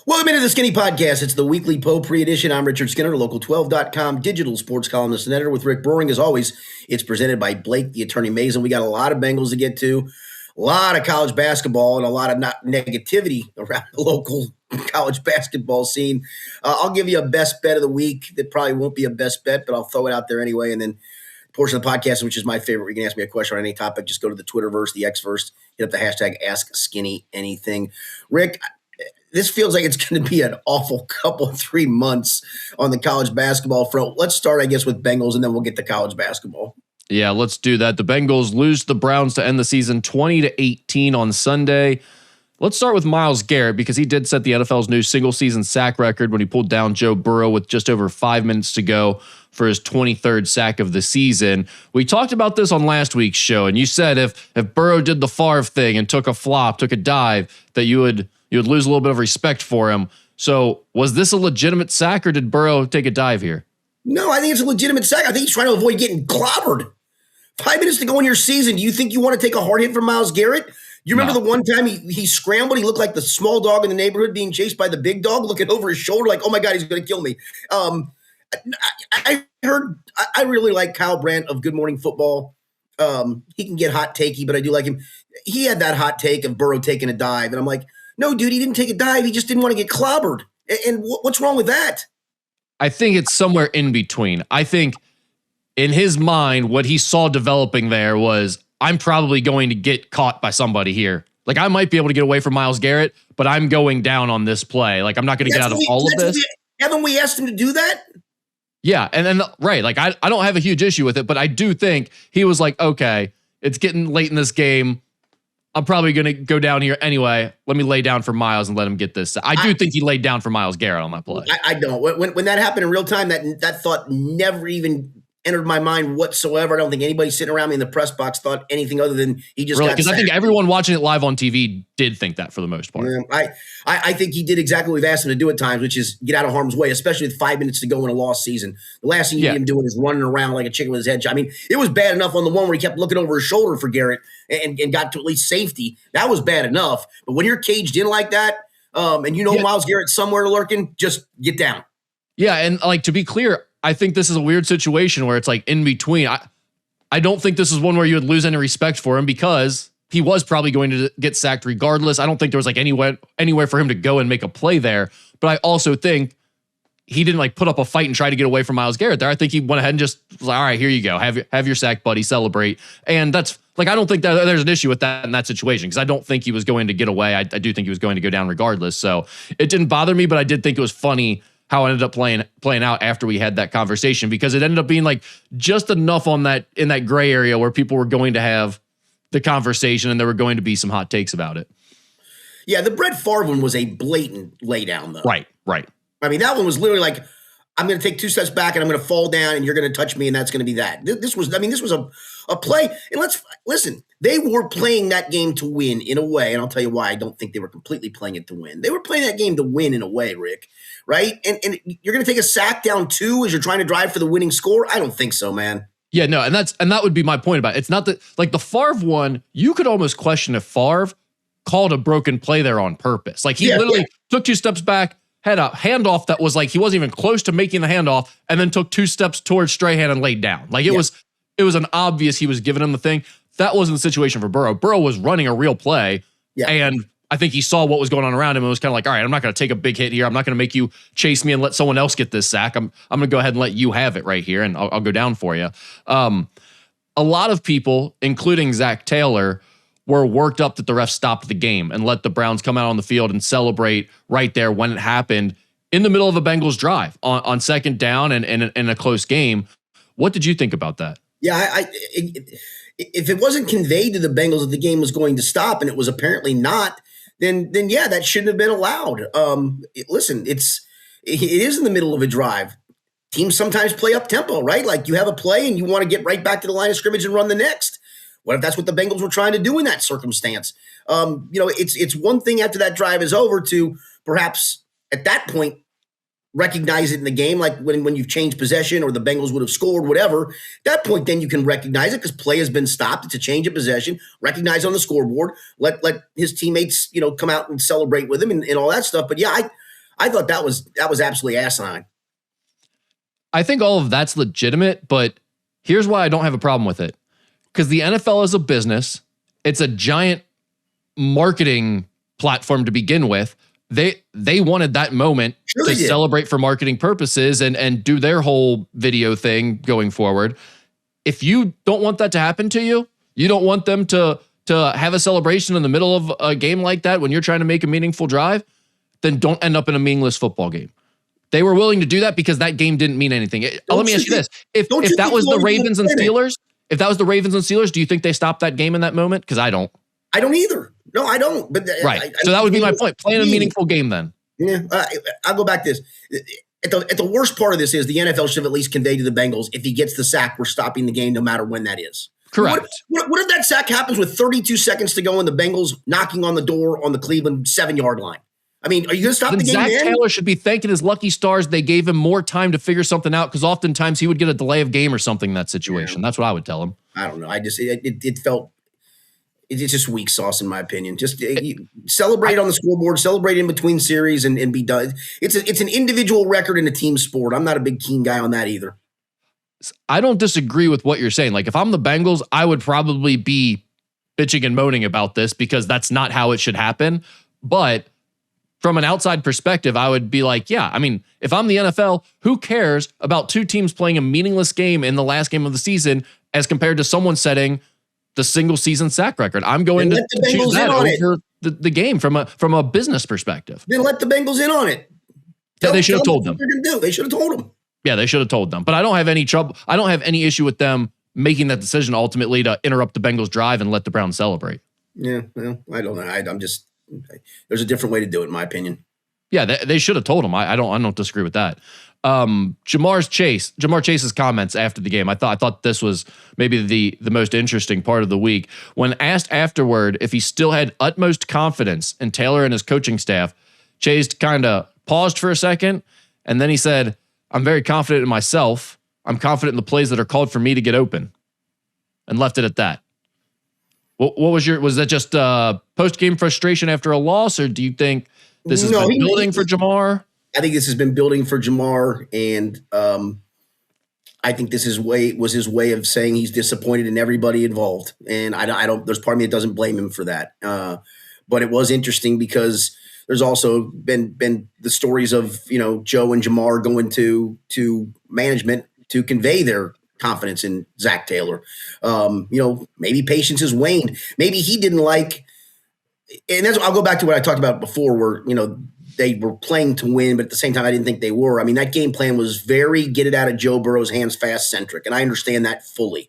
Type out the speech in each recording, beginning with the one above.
Welcome into the Skinny Podcast. It's the weekly Potpourri edition. I'm Richard Skinner, Local12.com digital sports columnist and editor with Rick Broering. As always, it's presented by Blake, the attorney Mason. We got a lot of Bengals to get to, a lot of college basketball, and a lot of negativity around the local college basketball scene. I'll give you a best bet of the week. That probably won't be a best bet, but I'll throw it out there anyway. And then portion of the podcast, which is my favorite, where you can ask me a question on any topic. Just go to the Twitterverse, the Xverse, hit up the hashtag AskSkinnyAnything. Rick, this feels like it's going to be an awful couple, 3 months on the college basketball front. Let's start, I guess, with Bengals, and then we'll get to college basketball. Yeah, let's do that. The Bengals lose to the Browns to end the season 20-18 on Sunday. Let's start with Myles Garrett, because he did set the NFL's new single-season sack record when he pulled down Joe Burrow with just over 5 minutes to go for his 23rd sack of the season. We talked about this on last week's show, and you said if Burrow did the Favre thing and took a flop, took a dive, that you would lose a little bit of respect for him. So was this a legitimate sack, or did Burrow take a dive here? No, I think it's a legitimate sack. I think he's trying to avoid getting clobbered. 5 minutes to go in your season. Do you think you want to take a hard hit from Myles Garrett? You remember the one time he scrambled? He looked like the small dog in the neighborhood being chased by the big dog, looking over his shoulder like, oh my God, he's going to kill me. I really like Kyle Brandt of Good Morning Football. He can get hot takey, but I do like him. He had that hot take of Burrow taking a dive, and I'm like, no, dude, he didn't take a dive. He just didn't want to get clobbered. And what's wrong with that? I think it's somewhere in between. I think in his mind, what he saw developing there was, I'm probably going to get caught by somebody here. Like, I might be able to get away from Myles Garrett, but I'm going down on this play. Like, I'm not going to get out of all of this. Haven't we asked him to do that? Yeah, and then, right, like, I don't have a huge issue with it, but I do think he was like, okay, it's getting late in this game. I'm probably going to go down here anyway. Let me lay down for Myles and let him get this. I do think he laid down for Myles Garrett on that play. I don't. When that happened in real time, that thought never even entered my mind whatsoever. I don't think anybody sitting around me in the press box thought anything other than he just really, got because I think everyone watching it live on TV did think that for the most part. Yeah, I think he did exactly what we've asked him to do at times, which is get out of harm's way, especially with 5 minutes to go in a lost season. The last thing you need him doing is running around like a chicken with his head shot. I mean, it was bad enough on the one where he kept looking over his shoulder for Garrett and got to at least safety. That was bad enough. But when you're caged in like that, and Myles Garrett's somewhere lurking, just get down. Yeah, and like, to be clear, I think this is a weird situation where it's like in between. I don't think this is one where you would lose any respect for him, because he was probably going to get sacked regardless. I don't think there was like anywhere for him to go and make a play there. But I also think he didn't like put up a fight and try to get away from Myles Garrett there. I think he went ahead and just was like, all right, here you go. Have your sack, buddy. Celebrate. And that's like, I don't think that there's an issue with that in that situation, because I don't think he was going to get away. I do think he was going to go down regardless. So it didn't bother me, but I did think it was funny how it ended up playing out after we had that conversation, because it ended up being like just enough in that gray area where people were going to have the conversation and there were going to be some hot takes about it. Yeah, the Brett Favre one was a blatant laydown, though. Right. I mean, that one was literally like, I'm going to take 2 steps back and I'm going to fall down and you're going to touch me and that's going to be that. This was a play. And listen, they were playing that game to win in a way, and I'll tell you why I don't think they were completely playing it to win. They were playing that game to win in a way, Rick, right? And you're going to take a sack down 2 as you're trying to drive for the winning score? I don't think so, man. Yeah, no, and that would be my point about it. It's not that, like, the Favre one, you could almost question if Favre called a broken play there on purpose. Like, he literally took 2 steps back, had a handoff that was like he wasn't even close to making the handoff, and then took 2 steps towards Strahan and laid down. Like, it was an obvious he was giving him the thing. That wasn't the situation for Burrow. Burrow was running a real play, and I think he saw what was going on around him and was kind of like, all right, I'm not going to take a big hit here. I'm not going to make you chase me and let someone else get this sack. I'm going to go ahead and let you have it right here, and I'll go down for you. A lot of people, including Zach Taylor, were worked up that the ref stopped the game and let the Browns come out on the field and celebrate right there when it happened in the middle of a Bengals drive on second down and in a close game. What did you think about that? Yeah, if it wasn't conveyed to the Bengals that the game was going to stop, and it was apparently not, then yeah, that shouldn't have been allowed. Listen, it is in the middle of a drive. Teams sometimes play up tempo, right? Like, you have a play and you want to get right back to the line of scrimmage and run the next. What if that's what the Bengals were trying to do in that circumstance? It's one thing after that drive is over to perhaps at that point recognize it in the game, like when you've changed possession or the Bengals would have scored, whatever. At that point, then you can recognize it because play has been stopped. It's a change of possession. Recognize on the scoreboard. Let his teammates, come out and celebrate with him and all that stuff. But yeah, I thought that was absolutely asinine. I think all of that's legitimate, but here's why I don't have a problem with it. Because the NFL is a business. It's a giant marketing platform to begin with. They wanted that moment to celebrate for marketing purposes and do their whole video thing going forward. If you don't want that to happen to you, you don't want them to have a celebration in the middle of a game like that when you're trying to make a meaningful drive, then don't end up in a meaningless football game. They were willing to do that because that game didn't mean anything. Let me ask you this. If that was the Ravens and Steelers, do you think they stopped that game in that moment? Because I don't. I don't either. No, I don't. But right. So that would be my point. Playing a meaningful game then. Yeah. I'll go back to this. At the worst part of this is the NFL should have at least conveyed to the Bengals, if he gets the sack, we're stopping the game no matter when that is. Correct. What if that sack happens with 32 seconds to go and the Bengals knocking on the door on the Cleveland 7-yard line? I mean, are you going to stop the game? Zach Taylor should be thanking his lucky stars they gave him more time to figure something out, because oftentimes he would get a delay of game or something in that situation. Yeah. That's what I would tell him. I don't know. It felt it's just weak sauce in my opinion. Just celebrate on the scoreboard, celebrate in between series, and be done. It's an individual record in a team sport. I'm not a big team guy on that either. I don't disagree with what you're saying. Like, if I'm the Bengals, I would probably be bitching and moaning about this because that's not how it should happen. But from an outside perspective, I would be like, yeah, I mean, if I'm the NFL, who cares about two teams playing a meaningless game in the last game of the season as compared to someone setting the single season sack record? I'm going to choose that over the game from a business perspective. Then let the Bengals in on it. They should have told them. They should have told them. Yeah, they should have told them. But I don't have any trouble. I don't have any issue with them making that decision ultimately to interrupt the Bengals drive and let the Browns celebrate. Yeah, well, I don't know. I'm just there's a different way to do it, in my opinion. Yeah, they should have told him. I don't disagree with that. Jamar Chase's comments after the game, I thought this was maybe the most interesting part of the week. When asked afterward if he still had utmost confidence in Taylor and his coaching staff, Chase kind of paused for a second, and then he said, "I'm very confident in myself. I'm confident in the plays that are called for me to get open," and left it at that. What was that just post-game frustration after a loss, or do you think this has been building for Jamar? I think this has been building for Jamar, and I think this was his way of saying he's disappointed in everybody involved. And I don't. There's part of me that doesn't blame him for that. But it was interesting because there's also been the stories of Joe and Jamar going to management to convey their confidence in Zach Taylor. Maybe patience has waned. Maybe he didn't like. And I'll go back to what I talked about before, where they were playing to win, but at the same time, I didn't think they were. I mean, that game plan was very get it out of Joe Burrow's hands fast centric, and I understand that fully.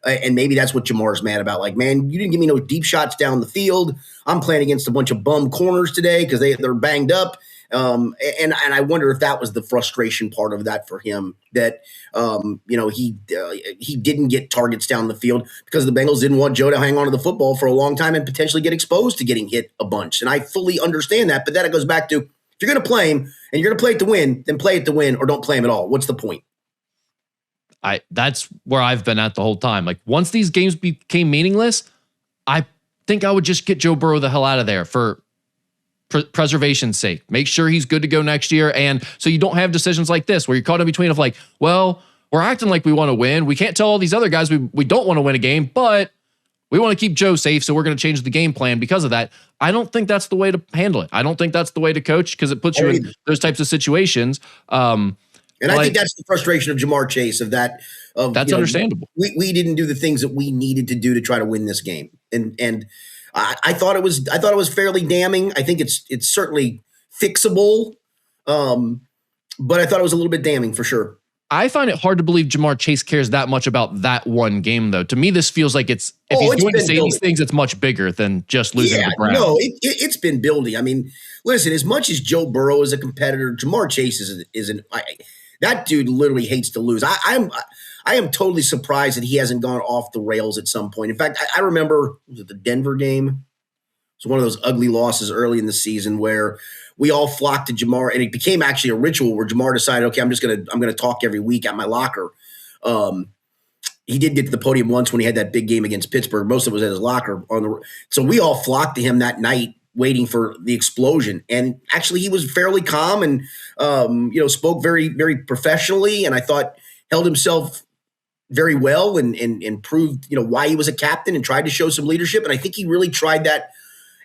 And maybe that's what Jamar's mad about. Like, man, you didn't give me no deep shots down the field. I'm playing against a bunch of bum corners today because they're banged up. And I wonder if that was the frustration part of that for him, that he didn't get targets down the field because the Bengals didn't want Joe to hang on to the football for a long time and potentially get exposed to getting hit a bunch. And I fully understand that, but then it goes back to, if you're going to play him and you're going to play it to win, then play it to win or don't play him at all. What's the point? That's where I've been at the whole time. Like, once these games became meaningless, I think I would just get Joe Burrow the hell out of there for preservation's sake. Make sure he's good to go next year. And so you don't have decisions like this where you're caught in between of like, well, we're acting like we want to win. We can't tell all these other guys we don't want to win a game, but we want to keep Joe safe, so we're going to change the game plan because of that. I don't think that's the way to handle it. I don't think that's the way to coach, because it puts you in those types of situations. And I think that's the frustration of Jamar Chase that's understandable. We didn't do the things that we needed to do to try to win this game. And I thought it was fairly damning. I think it's certainly fixable. But I thought it was a little bit damning for sure. I find it hard to believe Jamar Chase cares that much about that one game, though. To me, this feels like if he's going to say these things, it's much bigger than just losing the Browns. No, it's been building. I mean, listen, as much as Joe Burrow is a competitor, Jamar Chase that dude literally hates to lose. I am totally surprised that he hasn't gone off the rails at some point. In fact, I remember, was it the Denver game? It was one of those ugly losses early in the season where we all flocked to Jamar, and it became actually a ritual where Jamar decided, okay, I'm gonna talk every week at my locker. He did get to the podium once when he had that big game against Pittsburgh. Most of it was at his locker so we all flocked to him that night waiting for the explosion. And actually, he was fairly calm and spoke very, very professionally, and I thought held himself very well and proved why he was a captain and tried to show some leadership. And I think he really tried that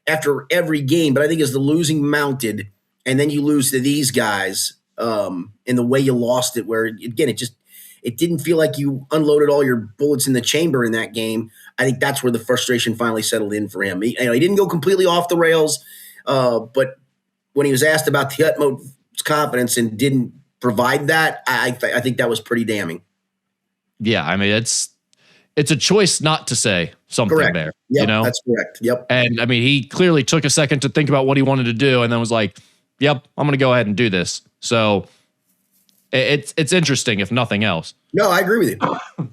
after every game. But I think as the losing mounted, and then you lose to these guys, in the way you lost it, where again it didn't feel like you unloaded all your bullets in the chamber in that game. I think that's where the frustration finally settled in for him. He didn't go completely off the rails, but when he was asked about the utmost confidence and didn't provide that, I think that was pretty damning. Yeah, I mean, it's a choice not to say something correct. There. Yep, that's correct. Yep. And I mean, he clearly took a second to think about what he wanted to do, and then was like, "Yep, I'm going to go ahead and do this." So it's interesting, if nothing else. No, I agree with you.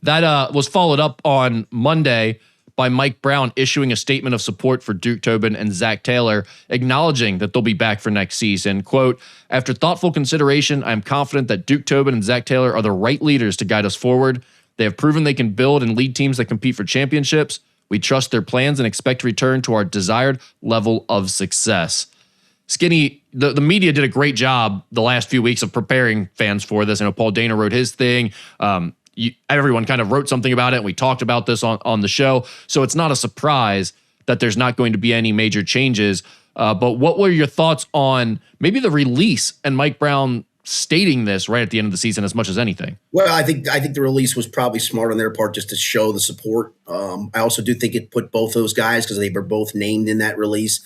That was followed up on Monday by Mike Brown issuing a statement of support for Duke Tobin and Zach Taylor, acknowledging that they'll be back for next season. Quote, "After thoughtful consideration, I am confident that Duke Tobin and Zach Taylor are the right leaders to guide us forward. They have proven they can build and lead teams that compete for championships. We trust their plans and expect to return to our desired level of success." Skinny, the media did a great job the last few weeks of preparing fans for this. I know Paul Dana wrote his thing. Everyone kind of wrote something about it, and we talked about this on the show. So it's not a surprise that there's not going to be any major changes. But what were your thoughts on maybe the release and Mike Brown stating this right at the end of the season as much as anything? Well, I think the release was probably smart on their part just to show the support. I also do think it put both those guys, because they were both named in that release,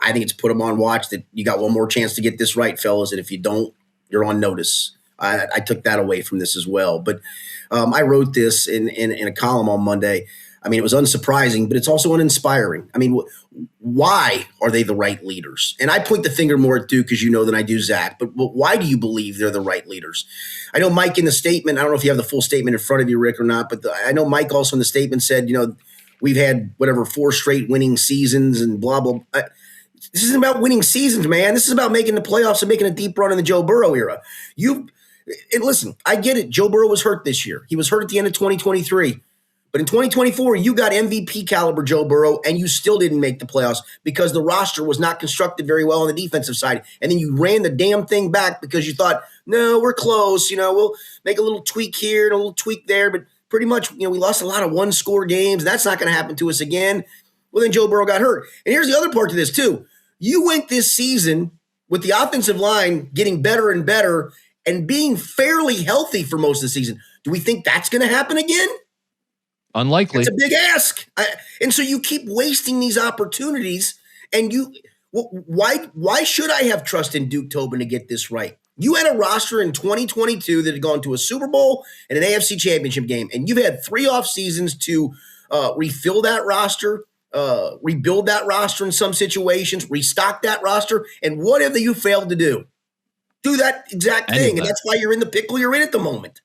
I think it's put them on watch that you got one more chance to get this right, fellas, and if you don't, you're on notice. I took that away from this as well. But I wrote this in a column on Monday. I mean, it was unsurprising, but it's also uninspiring. I mean, why are they the right leaders? And I point the finger more at Duke, as you know, than I do Zach. But why do you believe they're the right leaders? I know Mike in the statement, I don't know if you have the full statement in front of you, Rick, or not, but I know Mike also in the statement said, we've had 4 straight winning seasons and blah, blah. This isn't about winning seasons, man. This is about making the playoffs and making a deep run in the Joe Burrow era. And listen, I get it. Joe Burrow was hurt this year. He was hurt at the end of 2023. But in 2024, you got MVP caliber Joe Burrow, and you still didn't make the playoffs because the roster was not constructed very well on the defensive side. And then you ran the damn thing back because you thought, no, we're close. We'll make a little tweak here and a little tweak there. But pretty much, we lost a lot of one-score games. That's not going to happen to us again. Well, then Joe Burrow got hurt. And here's the other part to this, too. You went this season with the offensive line getting better and better and being fairly healthy for most of the season. Do we think that's going to happen again? Unlikely. It's a big ask. And so you keep wasting these opportunities. And why should I have trust in Duke Tobin to get this right? You had a roster in 2022 that had gone to a Super Bowl and an AFC Championship game. And you've had 3 off seasons to refill that roster, rebuild that roster in some situations, restock that roster. And what have you failed to do? Do that exact thing. And that's why you're in the pickle you're in at the moment.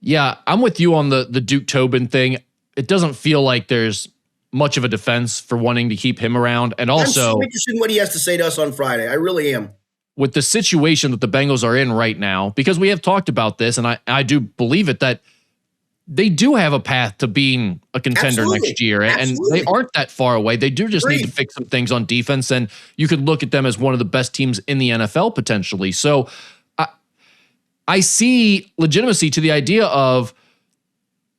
Yeah, I'm with you on the Duke Tobin thing. It doesn't feel like there's much of a defense for wanting to keep him around. And also, I'm so interested in what he has to say to us on Friday. I really am. With the situation that the Bengals are in right now, because we have talked about this, and I do believe it, that they do have a path to being a contender next year. And they aren't that far away. They do just need to fix some things on defense. And you could look at them as one of the best teams in the NFL potentially. So I see legitimacy to the idea of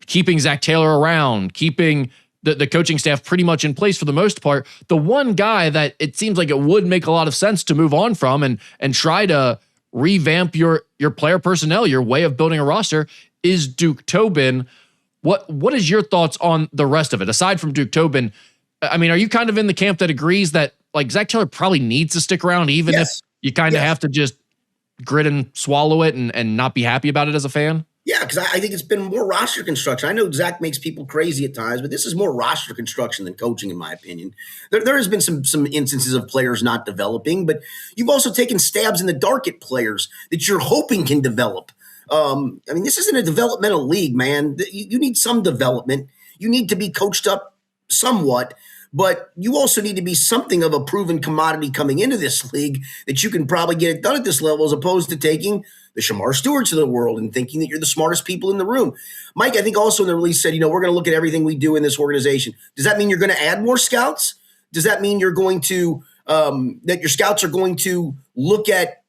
keeping Zach Taylor around, keeping the coaching staff pretty much in place for the most part. The one guy that it seems like it would make a lot of sense to move on from and try to revamp your player personnel, your way of building a roster, is Duke Tobin. What is your thoughts on the rest of it? Aside from Duke Tobin, I mean, are you kind of in the camp that agrees that like Zach Taylor probably needs to stick around, even if you kind of have to just grit and swallow it and not be happy about it as a fan? Yeah, because I think it's been more roster construction. I know Zach makes people crazy at times, but this is more roster construction than coaching, in my opinion. There has been some instances of players not developing, but you've also taken stabs in the dark at players that you're hoping can develop. I mean, this isn't a developmental league, man. You need some development. You need to be coached up somewhat, but you also need to be something of a proven commodity coming into this league that you can probably get it done at this level, as opposed to taking the Shamar Stewarts of the world and thinking that you're the smartest people in the room. Mike, I think also in the release said, we're going to look at everything we do in this organization. Does that mean you're going to add more scouts? Does that mean you're going to that your scouts are going to look at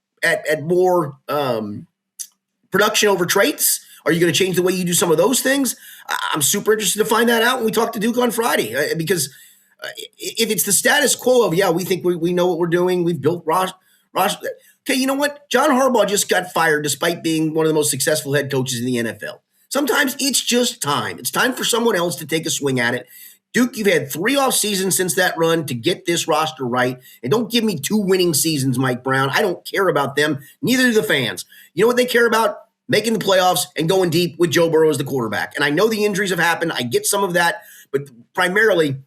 more production over traits? Are you going to change the way you do some of those things? I'm super interested to find that out when we talk to Duke on Friday, because if it's the status quo of, we think we know what we're doing, we've built roster. Okay, you know what? John Harbaugh just got fired despite being one of the most successful head coaches in the NFL. Sometimes it's just time. It's time for someone else to take a swing at it. Duke, you've had 3 off seasons since that run to get this roster right. And don't give me 2 winning seasons, Mike Brown. I don't care about them. Neither do the fans. You know what they care about? Making the playoffs and going deep with Joe Burrow as the quarterback. And I know the injuries have happened. I get some of that. But primarily,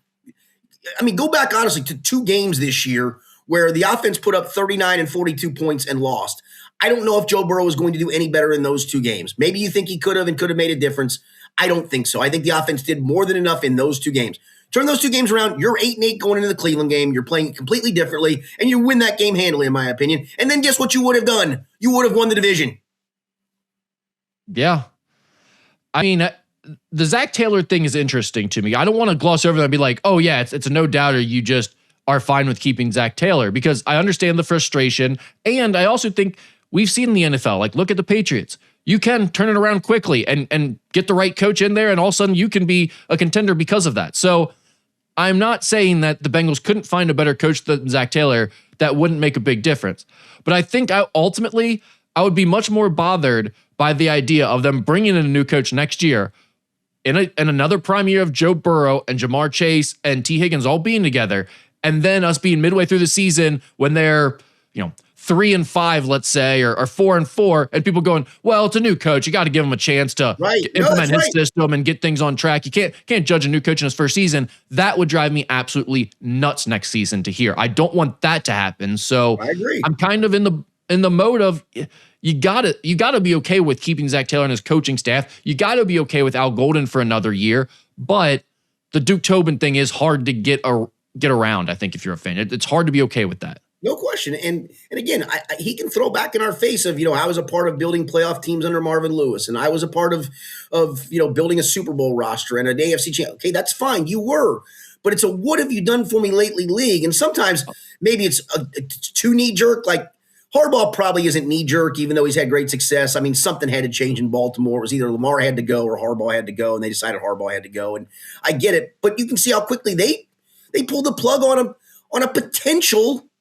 go back honestly to 2 games this year where the offense put up 39 and 42 points and lost. I don't know if Joe Burrow is going to do any better in those 2 games. Maybe you think he could have made a difference. I don't think so. I think the offense did more than enough in those 2 games. Turn those 2 games around, you're 8-8 going into the Cleveland game. You're playing completely differently, and you win that game handily, in my opinion. And then guess what you would have done? You would have won the division. Yeah. The Zach Taylor thing is interesting to me. I don't want to gloss over that and be like, oh, yeah, it's a no-doubter. You just are fine with keeping Zach Taylor, because I understand the frustration. And I also think we've seen in the NFL, like, look at the Patriots. You can turn it around quickly and get the right coach in there, and all of a sudden you can be a contender because of that. So I'm not saying that the Bengals couldn't find a better coach than Zach Taylor that wouldn't make a big difference. But I think ultimately I would be much more bothered by the idea of them bringing in a new coach next year in another prime year of Joe Burrow and Jamar Chase and T. Higgins all being together, and then us being midway through the season when they're 3-5, let's say, or 4-4, and people going, well, it's a new coach. You got to give him a chance to implement his system and get things on track. You can't judge a new coach in his first season. That would drive me absolutely nuts next season to hear. I don't want that to happen. So I agree. I'm kind of in the mode of you gotta be okay with keeping Zach Taylor and his coaching staff. You gotta be okay with Al Golden for another year. But the Duke Tobin thing is hard to get around, I think, if you're a fan. It's hard to be okay with that. No question. And again, he can throw back in our face of, I was a part of building playoff teams under Marvin Lewis, and I was a part of building a Super Bowl roster and an AFC champion. Okay, that's fine. You were. But it's a what have you done for me lately league. And sometimes maybe it's too knee-jerk. Like Harbaugh probably isn't knee-jerk, even though he's had great success. Something had to change in Baltimore. It was either Lamar had to go or Harbaugh had to go, and they decided Harbaugh had to go. And I get it. But you can see how quickly they pulled the plug on a potential –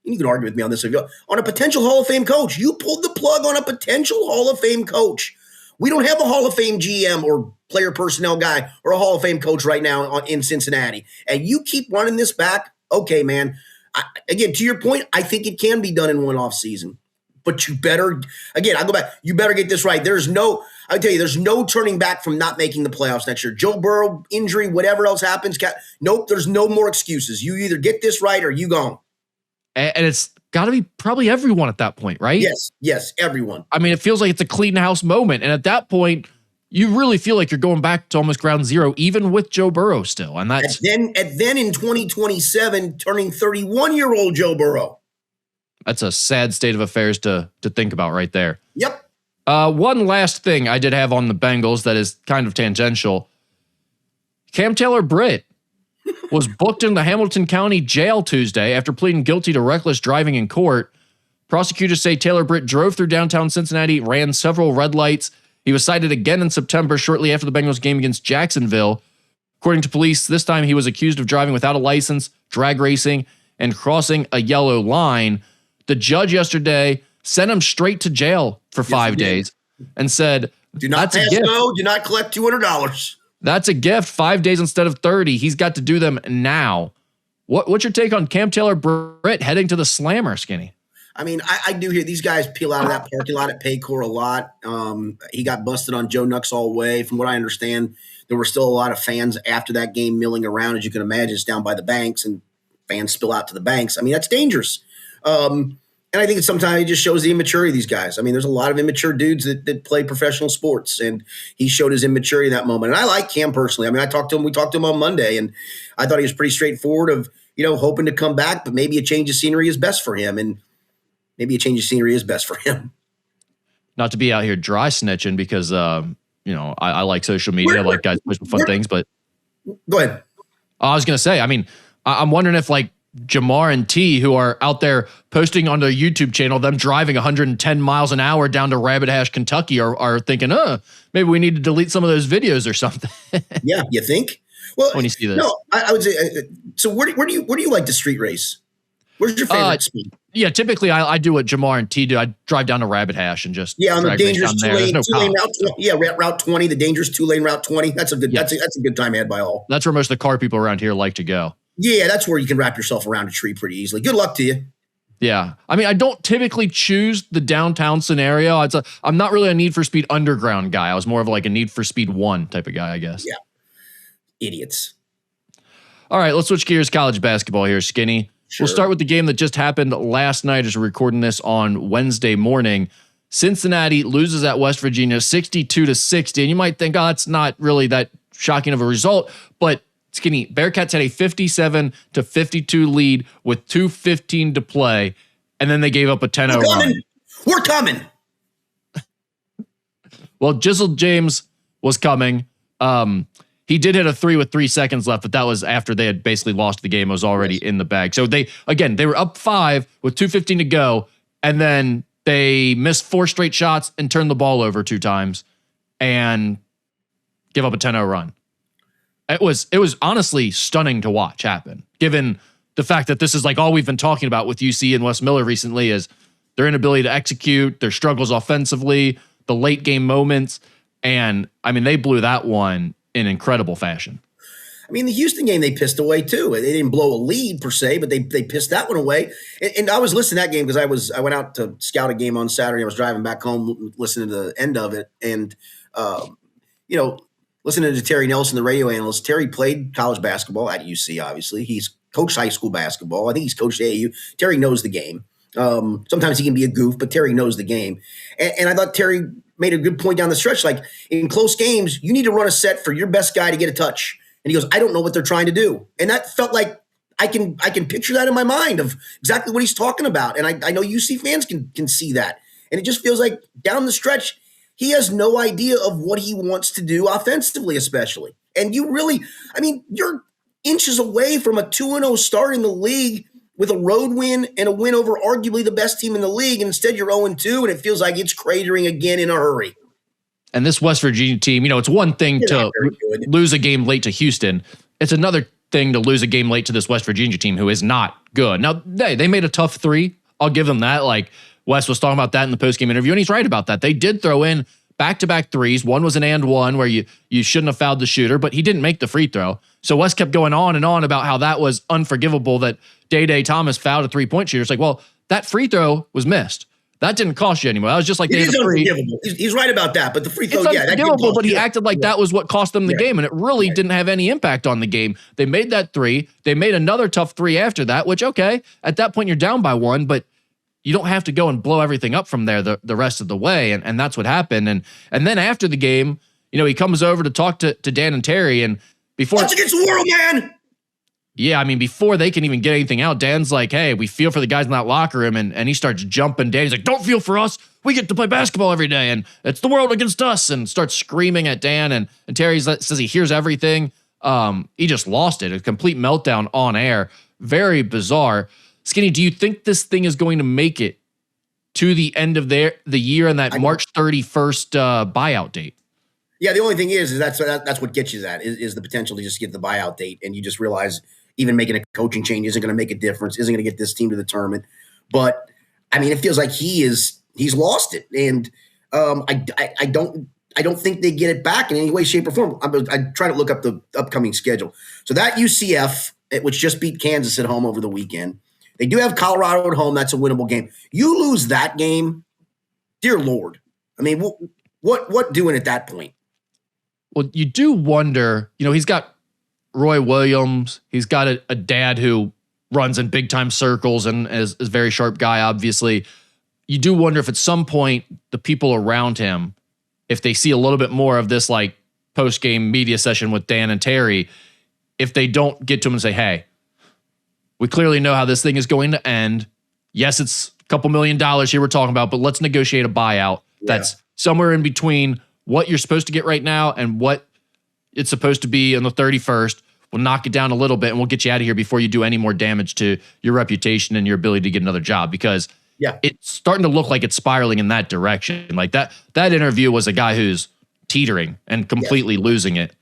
you can argue with me on this, on a potential Hall of Fame coach. You pulled the plug on a potential Hall of Fame coach. We don't have a Hall of Fame GM or player personnel guy or a Hall of Fame coach right now in Cincinnati. And you keep running this back, okay, man. Again, to your point, I think it can be done in one off season. But you better, again, I'll go back. You better get this right. There's no turning back from not making the playoffs next year. Joe Burrow, injury, whatever else happens. Nope, there's no more excuses. You either get this right or you gone. And it's got to be probably everyone at that point, right? Yes, everyone. It feels like it's a clean house moment. And at that point, you really feel like you're going back to almost ground zero, even with Joe Burrow still. And that's then in 2027, turning 31-year-old Joe Burrow. That's a sad state of affairs to think about right there. Yep. One last thing I did have on the Bengals that is kind of tangential. Cam Taylor-Britt was booked in the Hamilton County Jail Tuesday after pleading guilty to reckless driving in court. Prosecutors say Taylor-Britt drove through downtown Cincinnati, ran several red lights. He was cited again in September, shortly after the Bengals game against Jacksonville. According to police, this time he was accused of driving without a license, drag racing, and crossing a yellow line. The judge yesterday sent him straight to jail for 5 days and said, do not pass go, do not collect $200. That's a gift, 5 days instead of 30. He's got to do them now. What's your take on Cam Taylor-Britt heading to the Slammer, Skinny? I do hear these guys peel out of that parking lot at Paycor a lot. He got busted on Joe Nux all way. From what I understand, there were still a lot of fans after that game milling around. As you can imagine, it's down by the banks, and fans spill out to the banks. That's dangerous. And I think sometimes it just shows the immaturity of these guys. There's a lot of immature dudes that play professional sports, and he showed his immaturity in that moment. And I like Cam personally. We talked to him on Monday, and I thought he was pretty straightforward of, hoping to come back, but maybe a change of scenery is best for him. And maybe a change of scenery is best for him. Not to be out here dry snitching because, I like social media. I like guys pushing fun things, but go ahead. I was going to say, I'm wondering if like Jamar and T, who are out there posting on their YouTube channel, them driving 110 miles an hour down to Rabbit Hash, Kentucky, are thinking, maybe we need to delete some of those videos or something. Yeah, you think? Well, when you see this, no, I would say. So where do you like the street race? Where's your favorite speed? Yeah, typically I do what Jamar and T do. I drive down to Rabbit Hash and just on the dangerous two-lane route. Yeah, Route 20, the dangerous 2-lane Route 20. That's a good time had by all. That's where most of the car people around here like to go. Yeah, that's where you can wrap yourself around a tree pretty easily. Good luck to you. Yeah. I mean, I don't typically choose the downtown scenario. I'm not really a Need for Speed Underground guy. I was more of like a Need for Speed 1 type of guy, I guess. Yeah. Idiots. All right, let's switch gears. College basketball here, Skinny. Sure. We'll start with the game that just happened last night as we're recording this on Wednesday morning. Cincinnati loses at West Virginia 62-60. And you might think, that's not really that shocking of a result, but Skinny, Bearcats had a 57-52 lead with 2:15 to play, and then they gave up a 10-0 run. We're coming. Well, Jizzle James was coming. He did hit a 3 with 3 seconds left, but that was after they had basically lost the game. It was already in the bag. So they were up 5 with 2:15 to go, and then they missed 4 straight shots and turned the ball over 2 times and give up a 10-0 run. It was honestly stunning to watch happen, given the fact that this is like all we've been talking about with UC and Wes Miller recently is their inability to execute, their struggles offensively, the late game moments. And I mean, they blew that one in incredible fashion. I mean, the Houston game, they pissed away too. They didn't blow a lead per se, but they pissed that one away. And I was listening to that game because I went out to scout a game on Saturday. I was driving back home, listening to the end of it. And, listening to Terry Nelson, the radio analyst. Terry played college basketball at UC, obviously. He's coached high school basketball. I think he's coached AAU. Terry knows the game. Sometimes he can be a goof, but Terry knows the game. And I thought Terry made a good point down the stretch. Like, in close games, you need to run a set for your best guy to get a touch. And he goes, I don't know what they're trying to do. And that felt like I can picture that in my mind of exactly what he's talking about. And I know UC fans can see that. And it just feels like down the stretch, he has no idea of what he wants to do offensively, especially. And you're inches away from a 2-0 start in the league with a road win and a win over arguably the best team in the league. And instead you're 0-2, and it feels like it's cratering again in a hurry. And this West Virginia team, it's one thing to lose a game late to Houston. It's another thing to lose a game late to this West Virginia team who is not good. Now, they made a tough 3. I'll give them that. Like, Wes was talking about that in the postgame interview, and he's right about that. They did throw in back-to-back threes. One was an and one where you shouldn't have fouled the shooter, but he didn't make the free throw. So Wes kept going on and on about how that was unforgivable, that Day Thomas fouled a three-point shooter. It's like, well, that free throw was missed. That didn't cost you anymore. That was just like it is unforgivable. He's right about that, but the free throw, it's unforgivable, but he acted like that was what cost them the game, and it really didn't have any impact on the game. They made that 3. They made another tough 3 after that, which, okay, at that point you're down by 1, but you don't have to go and blow everything up from there the rest of the way, and that's what happened. And then after the game, he comes over to talk to Dan and Terry, and before What's against the world, man? Yeah, I mean, before they can even get anything out, Dan's like, hey, we feel for the guys in that locker room, and he starts jumping. Dan's like, don't feel for us. We get to play basketball every day, and it's the world against us, and starts screaming at Dan, and Terry says he hears everything. He just lost it, a complete meltdown on air. Very bizarre. Skinny, do you think this thing is going to make it to the end of the year and that March 31st buyout date? Yeah, the only thing is that's what gets you that is the potential to just get the buyout date, and you just realize even making a coaching change isn't going to make a difference, isn't going to get this team to the tournament. But I mean, it feels like he's lost it, and I don't think they get it back in any way, shape, or form. I try to look up the upcoming schedule. So that UCF, which just beat Kansas at home over the weekend, they do have Colorado at home. That's a winnable game. You lose that game, dear Lord. I mean, what doing at that point? Well, you do wonder, he's got Roy Williams. He's got a dad who runs in big time circles and is a very sharp guy, obviously. You do wonder if at some point the people around him, if they see a little bit more of this like post-game media session with Dan and Terry, if they don't get to him and say, hey, we clearly know how this thing is going to end. Yes, it's a couple $1 million here we're talking about, but let's negotiate a buyout that's somewhere in between what you're supposed to get right now and what it's supposed to be on the 31st. we'll knock it down a little bit and we'll get you out of here before you do any more damage to your reputation and your ability to get another job, because it's starting to look like it's spiraling in that direction. Like that interview was a guy who's teetering and completely losing it.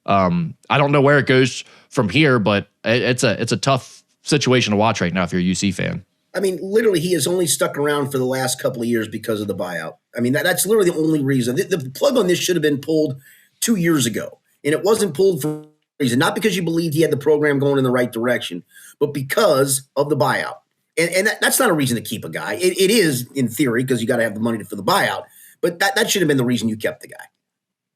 I don't know where it goes from here, but it's a tough situation to watch right now if you're a UC fan. I mean, literally, he has only stuck around for the last couple of years because of the buyout. I mean, that's literally the only reason. The plug on this should have been pulled 2 years ago, and it wasn't pulled for a reason. Not because you believed he had the program going in the right direction, but because of the buyout. And that's not a reason to keep a guy. It is, in theory, because you got to have the money for the buyout, but that should have been the reason you kept the guy.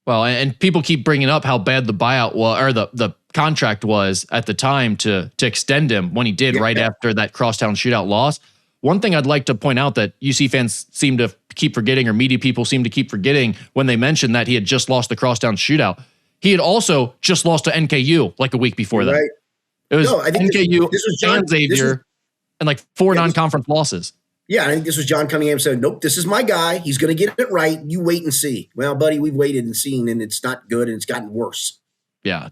Well, and people keep bringing up how bad the buyout was, or the contract was at the time to extend him when he did right after that crosstown shootout loss. One thing I'd like to point out that UC fans seem to keep forgetting, or media people seem to keep forgetting when they mention that he had just lost the crosstown shootout. He had also just lost to NKU like a week before that. Right. It was NKU and Xavier and like 4 non-conference losses. Yeah, I think this was John Cunningham said, nope, this is my guy. He's going to get it right. You wait and see. Well, buddy, we've waited and seen, and it's not good, and it's gotten worse. Yeah,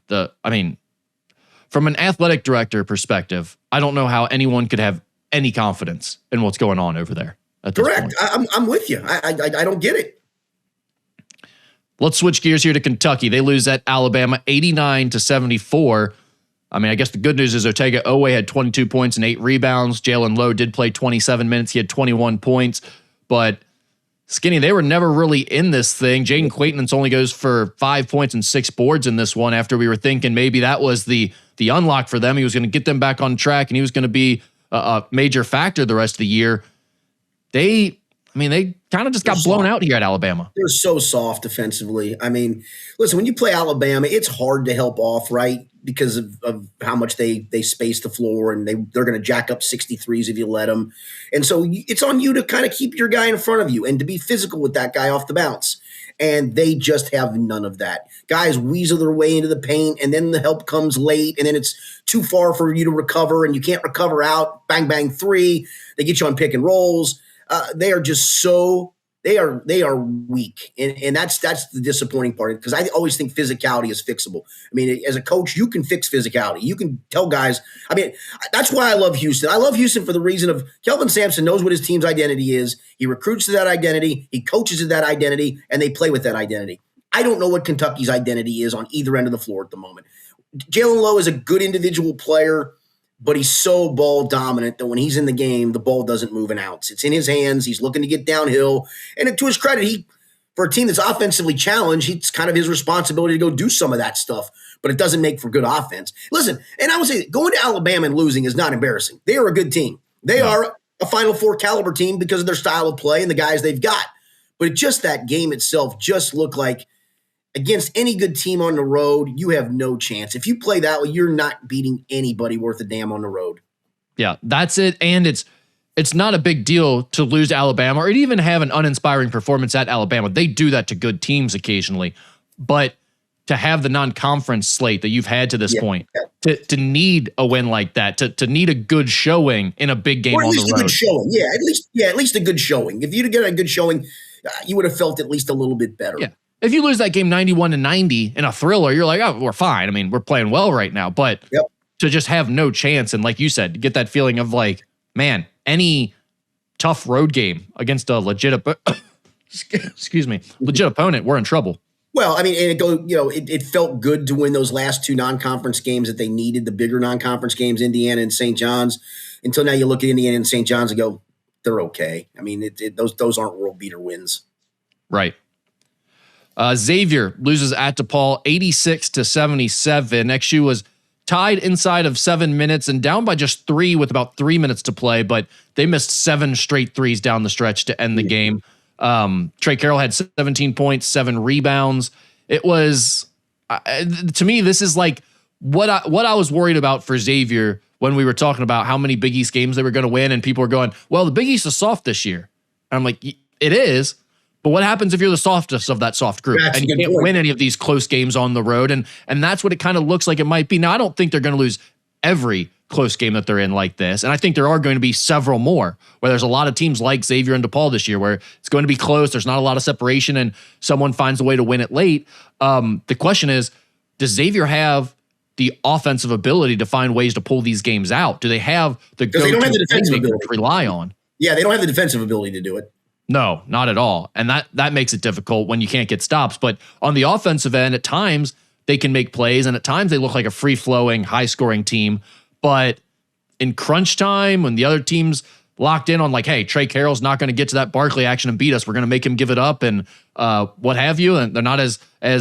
from an athletic director perspective, I don't know how anyone could have any confidence in what's going on over there. Correct. I'm with you. I don't get it. Let's switch gears here to Kentucky. They lose at Alabama 89-74. I mean, I guess the good news is Otega Owe had 22 points and 8 rebounds. Jalen Lowe did play 27 minutes. He had 21 points. But, Skinny, they were never really in this thing. Jaden Quaintance only goes for 5 points and 6 boards in this one after we were thinking maybe that was the unlock for them. He was going to get them back on track, and he was going to be a major factor the rest of the year. They kind of just got blown out here at Alabama. They're so soft defensively. I mean, listen, when you play Alabama, it's hard to help off, right? Because of how much they space the floor, and they're going to jack up 63s if you let them. And so it's on you to kind of keep your guy in front of you and to be physical with that guy off the bounce. And they just have none of that. Guys weasel their way into the paint, and then the help comes late, and then it's too far for you to recover, and you can't recover out. Bang, bang, 3. They get you on pick and rolls. They are just they are weak, and that's the disappointing part, because I always think physicality is fixable. I mean, as a coach, you can fix physicality. You can tell guys. I mean, that's why I love Houston. I love Houston for the reason of Kelvin Sampson knows what his team's identity is. He recruits to that identity. He coaches to that identity, and they play with that identity. I don't know what Kentucky's identity is on either end of the floor at the moment. Jalen Lowe is a good individual player, but he's so ball dominant that when he's in the game, the ball doesn't move an ounce. It's in his hands. He's looking to get downhill. And to his credit, for a team that's offensively challenged, it's kind of his responsibility to go do some of that stuff, but it doesn't make for good offense. Listen, and I would say going to Alabama and losing is not embarrassing. They are a good team. They are a Final Four caliber team because of their style of play and the guys they've got. But just that game itself just looked like, against any good team on the road, you have no chance. If you play that way, you're not beating anybody worth a damn on the road. Yeah, that's it. And it's not a big deal to lose to Alabama or to even have an uninspiring performance at Alabama. They do that to good teams occasionally. But to have the non-conference slate that you've had to this point, to need a win like that, to need a good showing in a big game on the road. A good showing. At least a good showing. If you'd get a good showing, you would have felt at least a little bit better. Yeah. If you lose that game 91-90 in a thriller, you're like, oh, we're fine. I mean, we're playing well right now. But to just have no chance, and like you said, get that feeling of like, man, any tough road game against a legit opponent, we're in trouble. Well, I mean, and it felt good to win those last 2 non-conference games that they needed, the bigger non-conference games, Indiana and St. John's. Until now, you look at Indiana and St. John's and go, they're okay. I mean, those aren't world beater wins. Right. Xavier loses at DePaul 86-77. XU was tied inside of 7 minutes and down by just 3 with about 3 minutes to play, but they missed 7 straight threes down the stretch to end the game. Trey Carroll had 17 points, 7 rebounds. It was, to me, this is like what I was worried about for Xavier when we were talking about how many Big East games they were going to win, and people were going, well, the Big East is soft this year. And I'm like, it is. But what happens if you're the softest of that soft group and you can't win any of these close games on the road? And that's what it kind of looks like it might be. Now, I don't think they're going to lose every close game that they're in like this. And I think there are going to be several more where there's a lot of teams like Xavier and DePaul this year where it's going to be close. There's not a lot of separation and someone finds a way to win it late. The question is, does Xavier have the offensive ability to find ways to pull these games out? Do they have the they don't have the defensive ability to rely on? Yeah, they don't have the defensive ability to do it. No, not at all. And that makes it difficult when you can't get stops. But on the offensive end, at times they can make plays, and at times they look like a free-flowing, high-scoring team. But in crunch time, when the other team's locked in on like, hey, Trey Carroll's not going to get to that Barkley action and beat us, we're going to make him give it up and what have you, and they're not as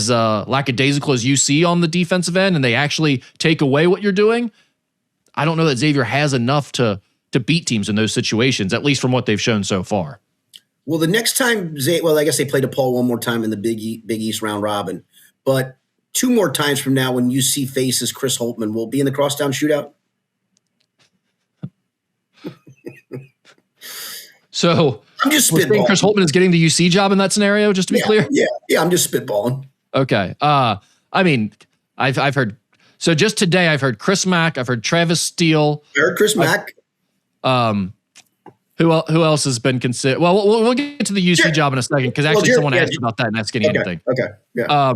lackadaisical as you see on the defensive end, and they actually take away what you're doing, I don't know that Xavier has enough to beat teams in those situations, at least from what they've shown so far. Well, the next time, I guess they play DePaul one more time in the Big East round robin, but 2 more times from now when UC faces Chris Holtmann, will be in the crosstown shootout? So I'm just spitballing. Chris Holtmann is getting the UC job in that scenario, just to be clear? Yeah, I'm just spitballing. Okay. I mean, I've heard, so just today I've heard Chris Mack, I've heard Travis Steele. I heard Chris Mack. Who else has been considered? Well, we'll get to the UC job in a second, because actually someone asked about that and that's getting anything. Okay. Yeah.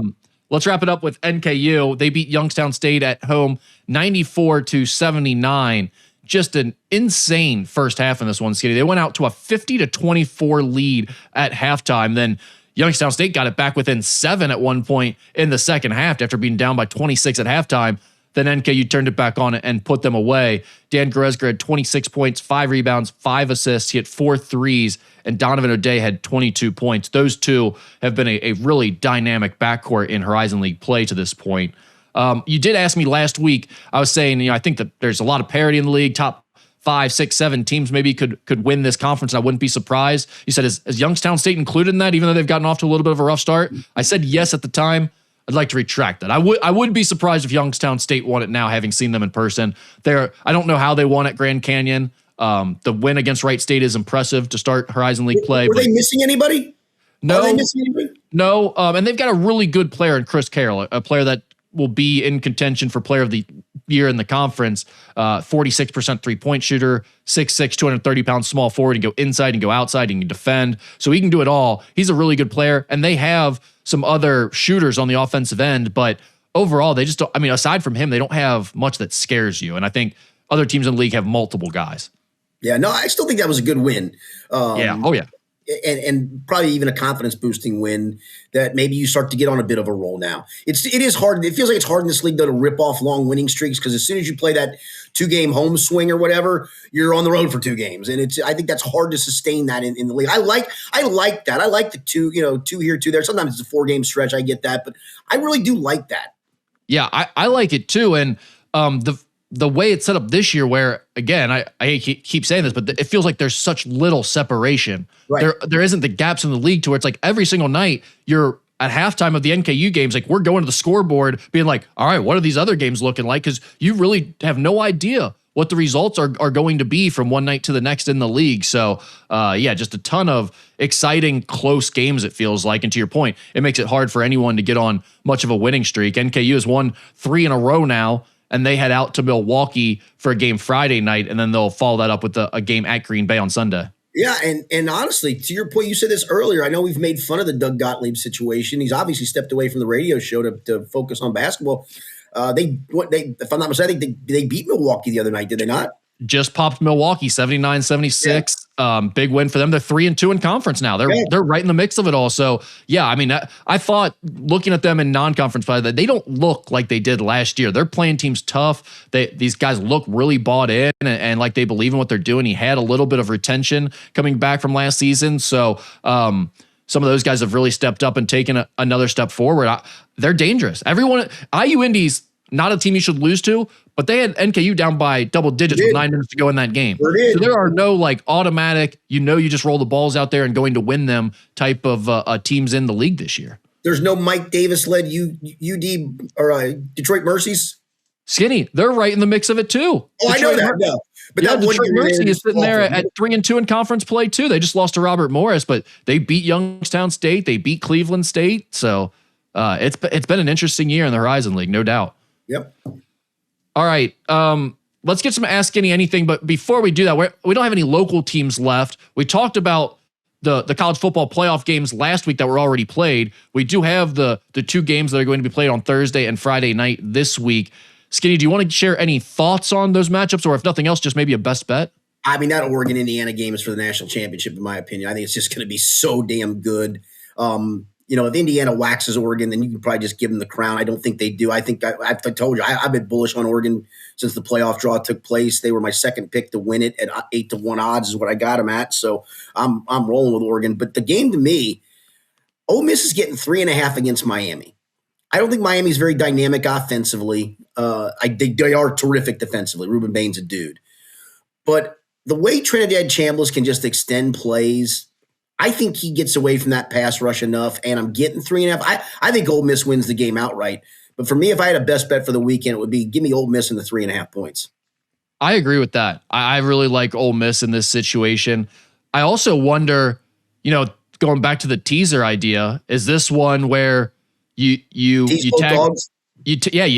Let's wrap it up with NKU. They beat Youngstown State at home 94-79. Just an insane first half in this one, Skinny. They went out to a 50-24 lead at halftime. Then Youngstown State got it back within 7 at one point in the second half after being down by 26 at halftime. Then NKU turned it back on and put them away. Dan Goretzka had 26 points, 5 rebounds, 5 assists. He had 4 threes, and Donovan O'Day had 22 points. Those two have been a really dynamic backcourt in Horizon League play to this point. You did ask me last week. I was saying, I think that there's a lot of parity in the league. Top 5, 6, 7 teams maybe could win this conference. I wouldn't be surprised. You said, is Youngstown State included in that, even though they've gotten off to a little bit of a rough start? I said yes at the time. I'd like to retract that. I would be surprised if Youngstown State won it now, having seen them in person. I don't know how they won at Grand Canyon. The win against Wright State is impressive to start Horizon League play. Were they missing anybody? No. Are they missing anybody? No. And they've got a really good player in Chris Carroll, a player that will be in contention for player of the year in the conference. 46% three-point shooter, 6'6", 230-pound small forward. He can go inside and go outside. He can defend. So he can do it all. He's a really good player. And they have some other shooters on the offensive end, but overall, they just don't, aside from him, they don't have much that scares you. And I think other teams in the league have multiple guys. Yeah, no, I still think that was a good win. Yeah. Oh, yeah. And probably even a confidence boosting win that maybe you start to get on a bit of a roll now. It is hard. It feels like it's hard in this league though to rip off long winning streaks, because as soon as you play that 2-game home swing or whatever, you're on the road for 2 games. And I think that's hard to sustain that in the league. I like that. I like the 2 here, 2 there. Sometimes it's a 4-game stretch. I get that, but I really do like that. Yeah, I like it too. And the way it's set up this year, where again, I keep saying this, but it feels like there's such little separation. Right. There isn't the gaps in the league to where it's like every single night you're at halftime of the NKU games, like we're going to the scoreboard being like, all right, what are these other games looking like? Because you really have no idea what the results are going to be from one night to the next in the league. So just a ton of exciting, close games, it feels like. And to your point, it makes it hard for anyone to get on much of a winning streak. NKU has won 3 in a row now, and they head out to Milwaukee for a game Friday night, and then they'll follow that up with a game at Green Bay on Sunday. Yeah, and honestly, to your point, you said this earlier. I know we've made fun of the Doug Gottlieb situation. He's obviously stepped away from the radio show to focus on basketball. If I'm not mistaken, they beat Milwaukee the other night, did they not? Just popped Milwaukee 79-76. Big win for them. They're 3-2 in conference now. They're right in the mix of it all. So yeah, I thought looking at them in non-conference play that they don't look like they did last year. They're playing teams tough. These guys look really bought in and like they believe in what they're doing. He had a little bit of retention coming back from last season. So some of those guys have really stepped up and taken another step forward. They're dangerous. Everyone, IU Indy's not a team you should lose to, but they had NKU down by double digits with 9 minutes to go in that game. So there are no like automatic, you just roll the balls out there and going to win them type of teams in the league this year. There's no Mike Davis-led UD or Detroit Mercies? Skinny, they're right in the mix of it too. Oh, Detroit, I know that. No. But yeah, Detroit Mercy is sitting there at 3-2 in conference play too. They just lost to Robert Morris, but they beat Youngstown State. They beat Cleveland State. So it's been an interesting year in the Horizon League, no doubt. Yep. All right. Let's get some Ask Skinny Anything. But before we do that, we don't have any local teams left. We talked about the college football playoff games last week that were already played. We do have the 2 games that are going to be played on Thursday and Friday night this week. Skinny, do you want to share any thoughts on those matchups, or if nothing else, just maybe a best bet? I mean, that Oregon-Indiana game is for the national championship, in my opinion. I think it's just going to be so damn good. If Indiana waxes Oregon, then you can probably just give them the crown. I don't think they do. I think I've told you, I've been bullish on Oregon since the playoff draw took place. They were my second pick to win it at 8-1 odds is what I got them at. So I'm rolling with Oregon. But the game to me, Ole Miss is getting 3.5 against Miami. I don't think Miami's very dynamic offensively. They are terrific defensively. Ruben Bain's a dude. But the way Trinidad Chambliss can just extend plays, I think he gets away from that pass rush enough, and I'm getting 3.5. I think Ole Miss wins the game outright. But for me, if I had a best bet for the weekend, it would be give me Ole Miss in the 3.5 points. I agree with that. I really like Ole Miss in this situation. I also wonder, going back to the teaser idea, is this one where you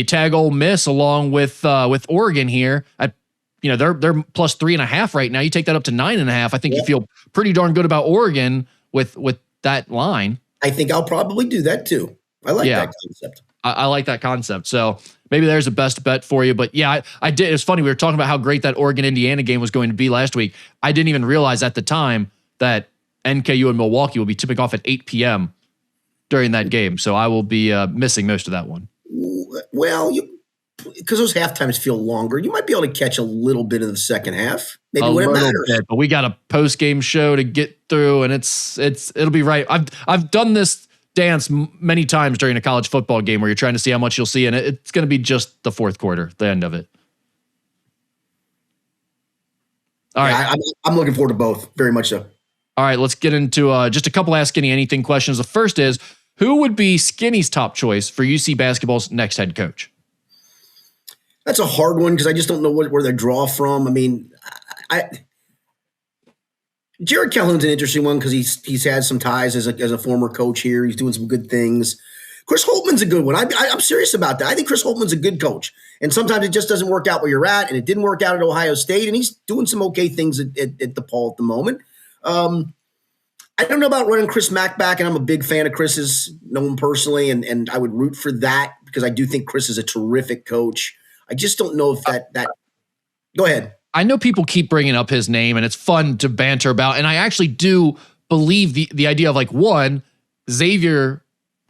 tag Ole Miss along with Oregon here at they're plus 3.5 right now. You take that up to 9.5. I think you feel pretty darn good about Oregon with that line. I think I'll probably do that too. I like that concept. I like that concept. So maybe there's a best bet for you. But I did. It's funny. We were talking about how great that Oregon-Indiana game was going to be last week. I didn't even realize at the time that NKU and Milwaukee will be tipping off at 8 p.m. during that game. So I will be missing most of that one. Well, because those half times feel longer, you might be able to catch a little bit of the second half. Maybe when it matters. Bit, but we got a post-game show to get through, and it'll be right. I've done this dance many times during a college football game where you're trying to see how much you'll see, and it's going to be just the fourth quarter, the end of it. All right. I'm looking forward to both, very much so. All right, let's get into just a couple Ask Skinny Anything questions. The first is, who would be Skinny's top choice for UC basketball's next head coach? That's a hard one because I just don't know where they draw from. I mean, Jared Calhoun's an interesting one because he's had some ties as a former coach here. He's doing some good things. Chris Holtman's a good one. I'm serious about that. I think Chris Holtman's a good coach. And sometimes it just doesn't work out where you're at, and it didn't work out at Ohio State, and he's doing some okay things at DePaul at the moment. I don't know about running Chris Mack back, and I'm a big fan of Chris's, know him personally, and I would root for that because I do think Chris is a terrific coach. I just don't know if that go ahead. I know people keep bringing up his name, and it's fun to banter about, and I actually do believe the idea of one, Xavier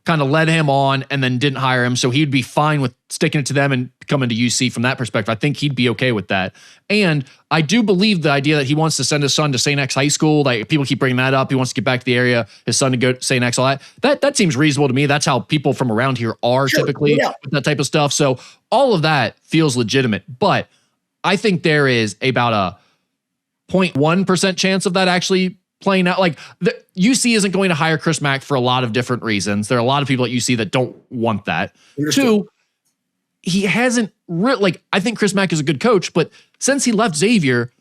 kind of led him on and then didn't hire him, so he'd be fine with sticking it to them and coming to UC from that perspective. I think he'd be okay with that. And I do believe the idea that he wants to send his son to St. X High School, like people keep bringing that up. He wants to get back to the area, his son to go to St. X, all that seems reasonable to me. That's how people from around here are typically with that type of stuff. So all of that feels legitimate, but I think there is about a 0.1% chance of that actually playing out. The UC isn't going to hire Chris Mack for a lot of different reasons. There are a lot of people at UC that don't want that. Two, he hasn't I think Chris Mack is a good coach, but since he left Xavier,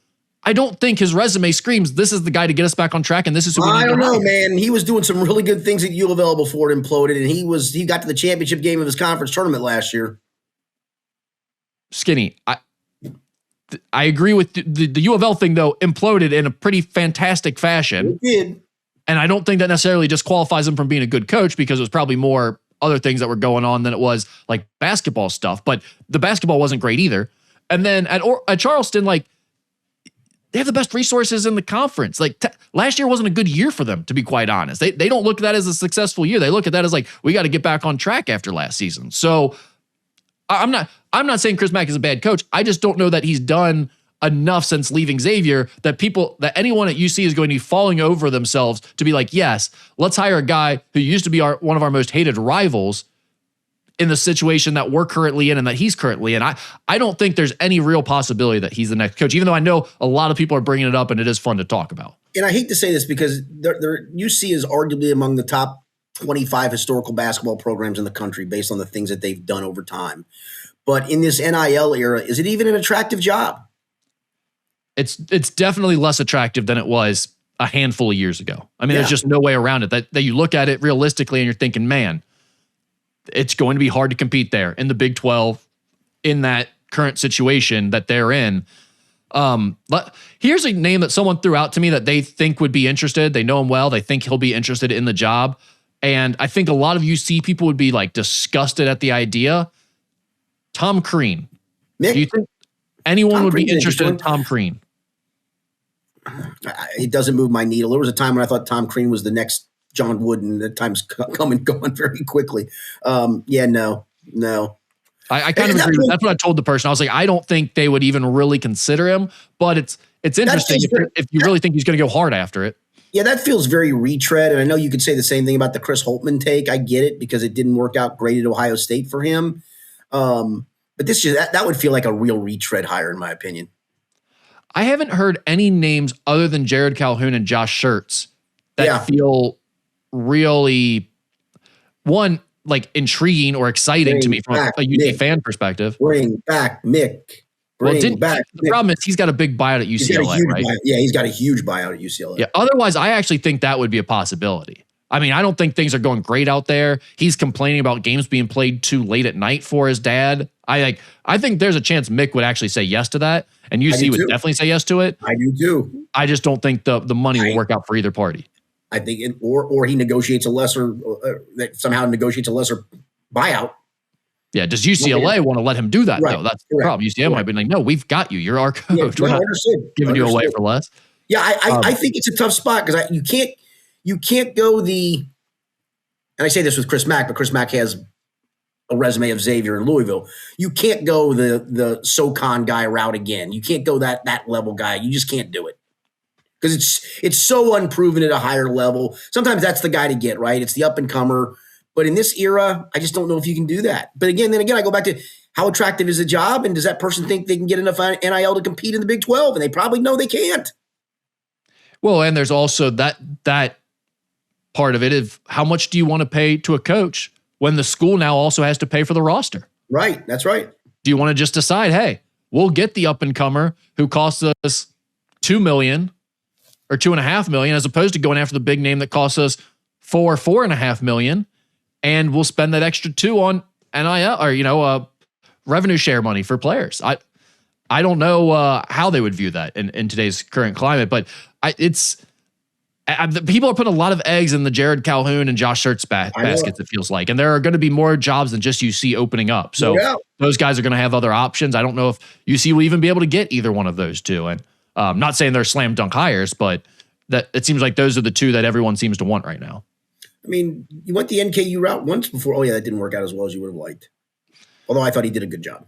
I don't think his resume screams this is the guy to get us back on track, and this is who we need to hire. I don't know, man. He was doing some really good things at U of L before it imploded, and he got to the championship game of his conference tournament last year. Skinny, I agree with the U of L thing, though, imploded in a pretty fantastic fashion. It did. And I don't think that necessarily disqualifies him from being a good coach because it was probably more other things that were going on than it was basketball stuff. But the basketball wasn't great either. And then at Charleston, they have the best resources in the conference. Last year wasn't a good year for them, to be quite honest. They don't look at that as a successful year. They look at that as we got to get back on track after last season. So I'm not saying Chris Mack is a bad coach. I just don't know that he's done enough since leaving Xavier that anyone at UC is going to be falling over themselves to be yes, let's hire a guy who used to be one of our most hated rivals in the situation that we're currently in and that he's currently in. I don't think there's any real possibility that he's the next coach, even though I know a lot of people are bringing it up and it is fun to talk about. And I hate to say this because UC is arguably among the top 25 historical basketball programs in the country based on the things that they've done over time. But in this NIL era, is it even an attractive job? It's definitely less attractive than it was a handful of years ago. I mean, there's just no way around it. That you look at it realistically and you're thinking, man, it's going to be hard to compete there in the Big 12 in that current situation that they're in. But here's a name that someone threw out to me that they think would be interested. They know him well. They think he'll be interested in the job. And I think a lot of UC people would be disgusted at the idea. Tom Crean, Mick, Do you think anyone Tom would be Crean's interested in interesting. Tom Crean? It doesn't move my needle. There was a time when I thought Tom Crean was the next John Wooden. That time's come and gone very quickly. No. I kind of agree with that's what I told the person. I was like, I don't think they would even really consider him, but it's interesting if you really think he's going to go hard after it. Yeah, that feels very retread. And I know you could say the same thing about the Chris Holtmann take. I get it because it didn't work out great at Ohio State for him. But that would feel like a real retread hire, in my opinion. I haven't heard any names other than Jared Calhoun and Josh Schertz that feel really like intriguing or exciting to me from a UT fan perspective. Bring back Mick. The problem is he's got a big buyout at UCLA, right? He's got a huge buyout at UCLA. Yeah. Otherwise, I actually think that would be a possibility. I mean, I don't think things are going great out there. He's complaining about games being played too late at night for his dad. I think there's a chance Mick would actually say yes to that, and UC would definitely say yes to it. I do too. I just don't think the money will work out for either party. I think, or he negotiates a lesser buyout. Yeah, does UCLA want to let him do that, though? That's the problem. UCLA might be like, no, we've got you. You're our coach. We're not giving you away for less. Yeah, I think it's a tough spot because you can't go and I say this with Chris Mack, but Chris Mack has a resume of Xavier in Louisville. You can't go the SoCon guy route again. You can't go that level guy. You just can't do it. Because it's so unproven at a higher level. Sometimes that's the guy to get, right? It's the up-and-comer. But in this era, I just don't know if you can do that. But again, I go back to how attractive is the job, and does that person think they can get enough NIL to compete in the Big 12? And they probably know they can't. Well, and there's also that part of it of how much do you want to pay to a coach when the school now also has to pay for the roster? Right, that's right. Do you want to just decide, hey, we'll get the up-and-comer who costs us $2 million or $2.5 million, as opposed to going after the big name that costs us $4.5 million, and we'll spend that extra $2 on NIL or revenue share money for players. I don't know how they would view that in today's current climate, but people are putting a lot of eggs in the Jared Calhoun and Josh Schertz baskets, it feels like. And there are going to be more jobs than just UC opening up. So those guys are going to have other options. I don't know if UC will even be able to get either one of those two. And not saying they're slam dunk hires, but that it seems like those are the two that everyone seems to want right now. I mean, you went the NKU route once before. Oh, yeah, that didn't work out as well as you would have liked. Although I thought he did a good job.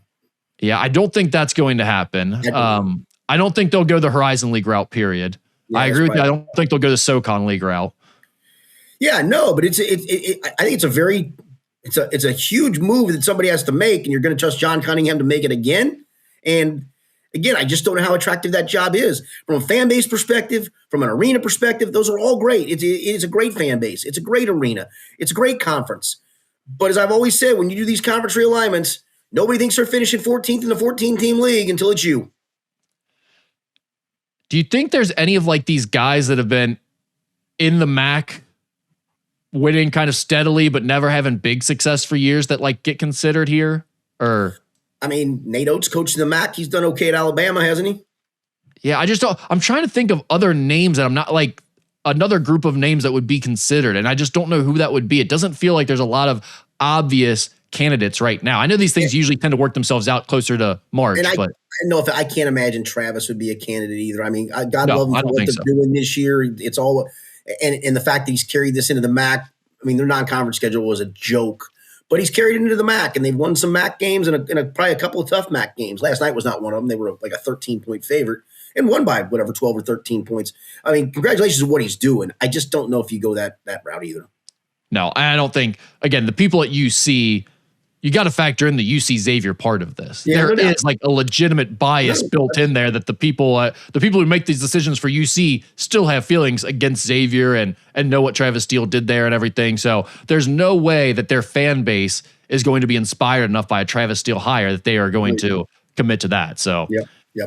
Yeah, I don't think that's going to happen. I don't think they'll go the Horizon League route, period. Yeah, I agree with you. I don't think they'll go the SoCon League route. Yeah, no, but I think it's a huge move that somebody has to make, and you're going to trust John Cunningham to make it again. And again, I just don't know how attractive that job is from a fan base perspective, from an arena perspective. Those are all great. It's a great fan base. It's a great arena. It's a great conference. But as I've always said, when you do these conference realignments, nobody thinks they're finishing 14th in the 14-team league until it's you. Do you think there's any of like these guys that have been in the MAC winning kind of steadily, but never having big success for years that like get considered here? Or I mean, Nate Oates coaching the MAC. He's done okay at Alabama, hasn't he? Yeah, I just don't. I'm trying to think of other names that I'm not like another group of names that would be considered, and I just don't know who that would be. It doesn't feel like there's a lot of obvious candidates right now. I know these things usually tend to work themselves out closer to March, but I can't imagine Travis would be a candidate either. I mean, God love him for what they're doing this year. It's all, and the fact that he's carried this into the MAC. I mean, their non-conference schedule was a joke, but he's carried it into the MAC, and they've won some MAC games and probably a couple of tough MAC games. Last night was not one of them. They were like a 13-point favorite and won by 12 or 13 points. I mean, congratulations on what he's doing. I just don't know if you go that route either. No, I don't think. Again, the people at UC. You got to factor in the UC Xavier part of this. Yeah, there is like a legitimate bias built in there that the people who make these decisions for UC still have feelings against Xavier and know what Travis Steele did there and everything. So there's no way that their fan base is going to be inspired enough by a Travis Steele hire that they are going to commit to that. So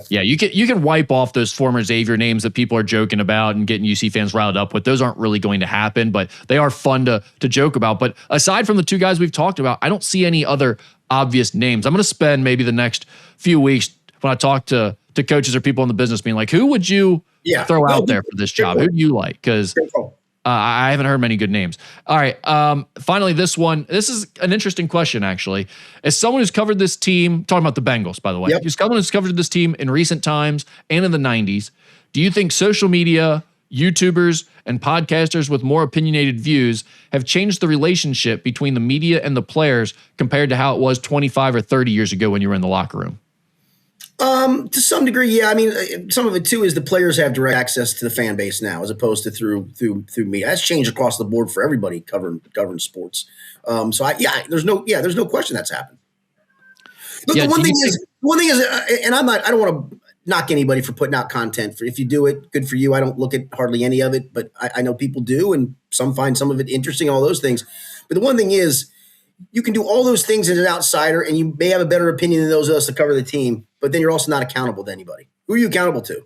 yeah, you can wipe off those former Xavier names that people are joking about and getting UC fans riled up with. Those aren't really going to happen, but they are fun to joke about. But aside from the two guys we've talked about, I don't see any other obvious names. I'm going to spend maybe the next few weeks when I talk to coaches or people in the business being like, who would you throw out there for this job? Who do you like? Because I haven't heard many good names. All right. Finally, this is an interesting question, actually. As someone who's covered this team, talking about the Bengals, by the way, someone who's covered this team in recent times and in the 90s, do you think social media, YouTubers, and podcasters with more opinionated views have changed the relationship between the media and the players compared to how it was 25 or 30 years ago when you were in the locker room? To some degree, yeah. I mean, some of it too is the players have direct access to the fan base now, as opposed to through me. That's changed across the board for everybody covering sports. There's no question that's happened. Look, the one thing is, and I don't want to knock anybody for putting out content. If you do it, good for you. I don't look at hardly any of it, but I know people do, and some find some of it interesting. All those things, but the one thing is, you can do all those things as an outsider, and you may have a better opinion than those of us that cover the team, but then you're also not accountable to anybody. Who are you accountable to?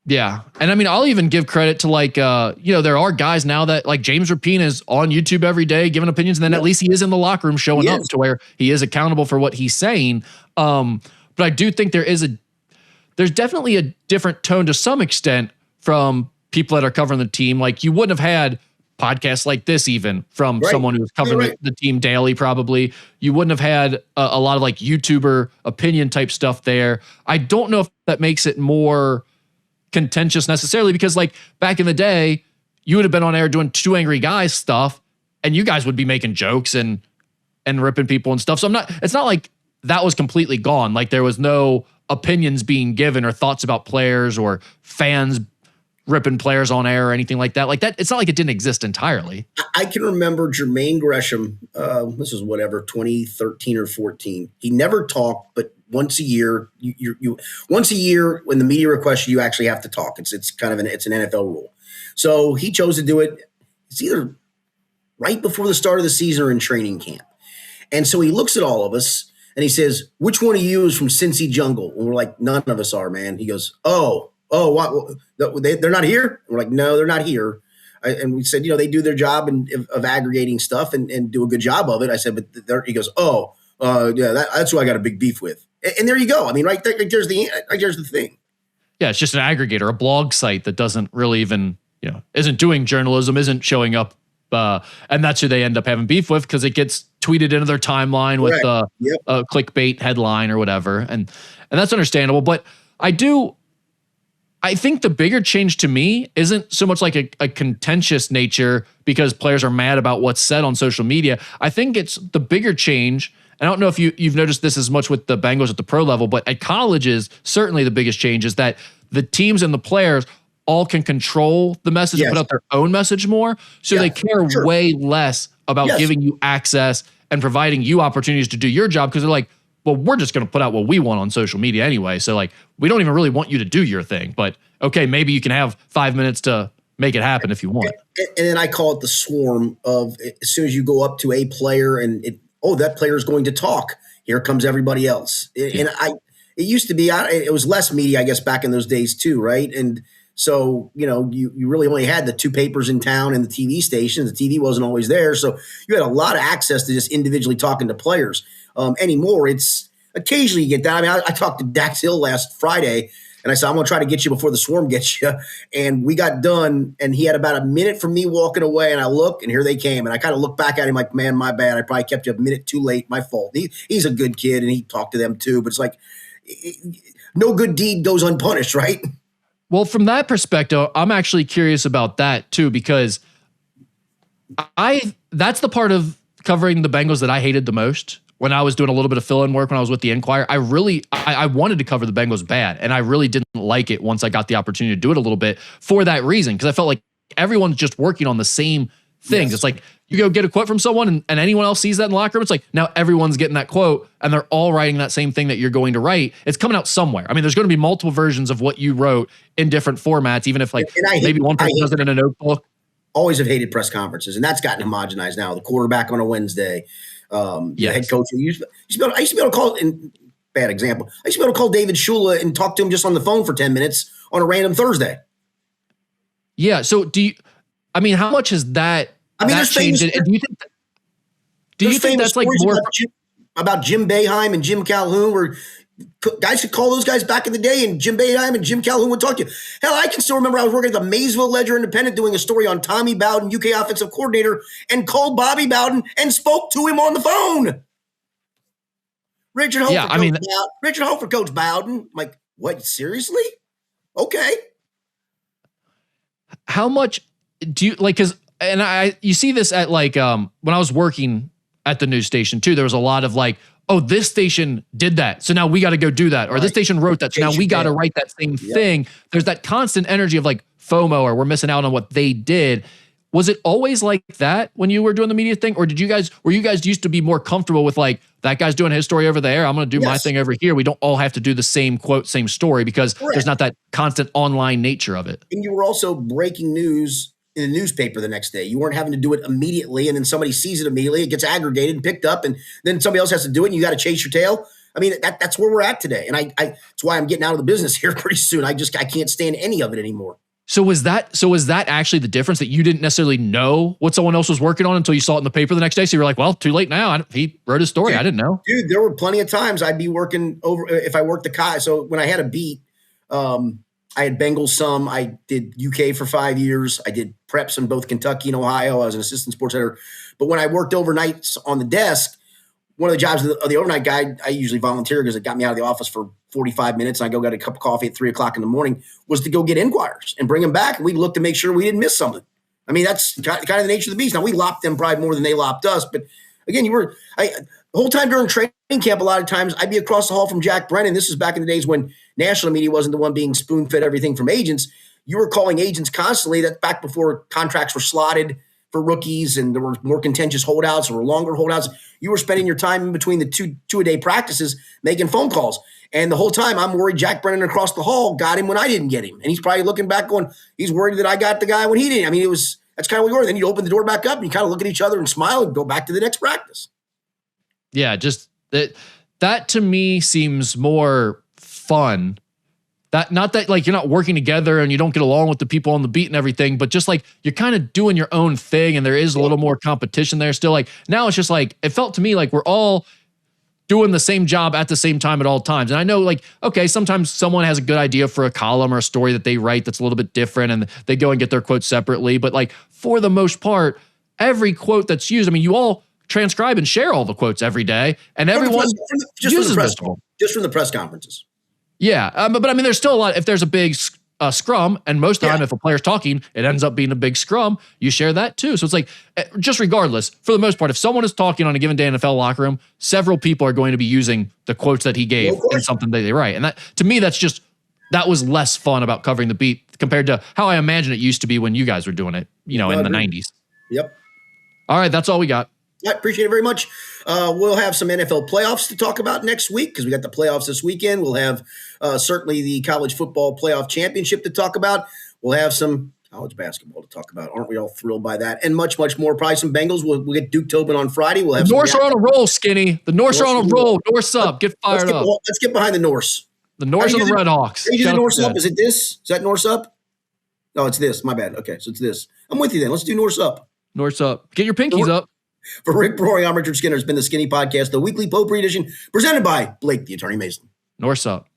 Yeah. And I mean, I'll even give credit to there are guys now that like James Rapine is on YouTube every day giving opinions, and then at least he is in the locker room showing up to where he is accountable for what he's saying. But I do think there's definitely a different tone to some extent from people that are covering the team. Like you wouldn't have had podcasts like this even from someone who's covering the team daily. Probably you wouldn't have had a lot of like YouTuber opinion type stuff there. I don't know if that makes it more contentious necessarily, because like back in the day you would have been on air doing Two Angry Guys stuff and you guys would be making jokes and ripping people and stuff. So it's not like that was completely gone. Like there was no opinions being given or thoughts about players or fans ripping players on air or anything like that. Like that, it's not like it didn't exist entirely. I can remember Jermaine Gresham, this was 2013 or 14. He never talked, but once a year, once a year when the media requests you actually have to talk. It's kind of it's an NFL rule. So he chose to do it. It's either right before the start of the season or in training camp. And so he looks at all of us and he says, "Which one of you is from Cincy Jungle?" And we're like, "None of us are, man." He goes, "Oh, what? They're not here?" And we're like, "No, they're not here." And we said, they do their job of aggregating stuff and do a good job of it. I said, but he goes, that's who I got a big beef with. And there you go. I mean, there's the thing. Yeah, it's just an aggregator, a blog site that doesn't really even, isn't doing journalism, isn't showing up. And that's who they end up having beef with because it gets tweeted into their timeline with a clickbait headline or whatever. And that's understandable. But I think the bigger change to me isn't so much like a contentious nature because players are mad about what's said on social media. I think it's the bigger change. I don't know if you've noticed this as much with the Bengals at the pro level, but at colleges, certainly the biggest change is that the teams and the players all can control the message and put out their own message more. So they care way less about giving you access and providing you opportunities to do your job because they're like, well, we're just going to put out what we want on social media anyway. So like, we don't even really want you to do your thing, but okay, maybe you can have 5 minutes to make it happen if you want. And then I call it the swarm of as soon as you go up to a player and that player is going to talk, here comes everybody else. And it used to be, it was less media, I guess, back in those days too. Right. And so, you really only had the two papers in town and the TV stations. The TV wasn't always there. So you had a lot of access to just individually talking to players. Anymore, it's occasionally you get that. I mean, I talked to Dax Hill last Friday and I said, "I'm going to try to get you before the swarm gets you." And we got done and he had about a minute from me walking away and I look and here they came. And I kind of looked back at him like, "Man, my bad. I probably kept you a minute too late. My fault." He's a good kid and he talked to them too, but it's like no good deed goes unpunished, right? Well, from that perspective, I'm actually curious about that too, because that's the part of covering the Bengals that I hated the most. When I was doing a little bit of fill-in work when I was with the Enquirer, I wanted to cover the Bengals bad, and I really didn't like it once I got the opportunity to do it a little bit for that reason, because I felt like everyone's just working on the same things. Yes. It's like you go get a quote from someone and anyone else sees that in the locker room, it's like now everyone's getting that quote and they're all writing that same thing that you're going to write. It's coming out somewhere. I mean, there's going to be multiple versions of what you wrote in different formats, even if maybe one person does it in a notebook. Always have hated press conferences, and that's gotten homogenized now. The quarterback on a Wednesday. The head coach. I used to be able to call, bad example, I used to be able to call David Shula and talk to him just on the phone for 10 minutes on a random Thursday. Yeah. So how much has that changed? And do you think that's like more about Jim Boeheim and Jim Calhoun where Guys could call those guys back in the day, and Jim Boeheim and Jim Calhoun would talk to you. Hell, I can still remember I was working at the Maysville Ledger Independent doing a story on Tommy Bowden, UK offensive coordinator, and called Bobby Bowden and spoke to him on the phone. Richard Holt for Coach Bowden. I'm like, what, seriously? Okay. How much do you like, you see this at like, when I was working at the news station too, there was a lot of like, oh, this station did that, so now we got to go do that. Or this station wrote that, so now we got to write that same thing. There's that constant energy of like FOMO, or we're missing out on what they did. Was it always like that when you were doing the media thing? Or were you guys used to be more comfortable with like, that guy's doing his story over there, I'm going to do my thing over here. We don't all have to do the same quote, same story, because there's not that constant online nature of it. And you were also breaking news in the newspaper the next day. You weren't having to do it immediately, and then somebody sees it immediately. It gets aggregated and picked up, and then somebody else has to do it, and you got to chase your tail. I mean, that's where we're at today. And that's why I'm getting out of the business here pretty soon. I can't stand any of it anymore. So was that actually the difference, that you didn't necessarily know what someone else was working on until you saw it in the paper the next day? So you were like, well, too late now. He wrote his story. I didn't know. Dude, there were plenty of times I'd be working over, if I worked so when I had a beat, I had Bengals some. I did UK for 5 years. I did preps in both Kentucky and Ohio. I was an assistant sports editor. But when I worked overnights on the desk, one of the jobs of the overnight guy, I usually volunteer because it got me out of the office for 45 minutes, and I go get a cup of coffee at 3 o'clock in the morning, was to go get inquirers and bring them back. And we'd look to make sure we didn't miss something. I mean, that's kind of the nature of the beast. Now, we lopped them probably more than they lopped us. But again, the whole time during training camp, a lot of times I'd be across the hall from Jack Brennan. This is back in the days when national media wasn't the one being spoon-fed everything from agents. You were calling agents constantly. That's back before contracts were slotted for rookies, and there were more contentious holdouts or longer holdouts. You were spending your time in between the two-a-day practices making phone calls. And the whole time I'm worried Jack Brennan across the hall got him when I didn't get him. And he's probably looking back going, he's worried that I got the guy when he didn't. I mean, that's kind of what we were. Then you open the door back up and you kind of look at each other and smile and go back to the next practice. Yeah, just that to me seems more fun. Not that like you're not working together and you don't get along with the people on the beat and everything, but just like you're kind of doing your own thing, and there is a little more competition there still. Like now it's just like, it felt to me like we're all doing the same job at the same time at all times. And I know, like, okay, sometimes someone has a good idea for a column or a story that they write that's a little bit different, and they go and get their quotes separately. But like for the most part, every quote that's used, I mean, you all transcribe and share all the quotes every day, and everyone uses them. Just from the press conferences. Yeah, but I mean, there's still a lot. If there's a big scrum, and most of the time, if a player's talking, it ends up being a big scrum, you share that too. So it's like, just regardless, for the most part, if someone is talking on a given day in the NFL locker room, several people are going to be using the quotes that he gave in something that they write. And that, to me, that was less fun about covering the beat compared to how I imagine it used to be when you guys were doing it, in the 90s. Yep. All right, that's all we got. I appreciate it very much. We'll have some NFL playoffs to talk about next week because we got the playoffs this weekend. We'll have certainly the college football playoff championship to talk about. We'll have some college basketball to talk about. Aren't we all thrilled by that? And much, much more. Probably some Bengals. We'll get Duke Tobin on Friday. We'll have the Norse are on a roll, Skinny. The Norse are on a roll. Norse up. Get fired up. Let's get behind the Norse. The Norse and the Red Hawks. Are you the Norse up? Is it this? Is that Norse up? No, it's this. My bad. Okay, so it's this. I'm with you then. Let's do Norse up. Norse up. Get your pinkies up. For Rick Broering, I'm Richard Skinner. It's been the Skinny Podcast, the weekly Potpourri edition, presented by Blake, the Attorney Mason. Norse up.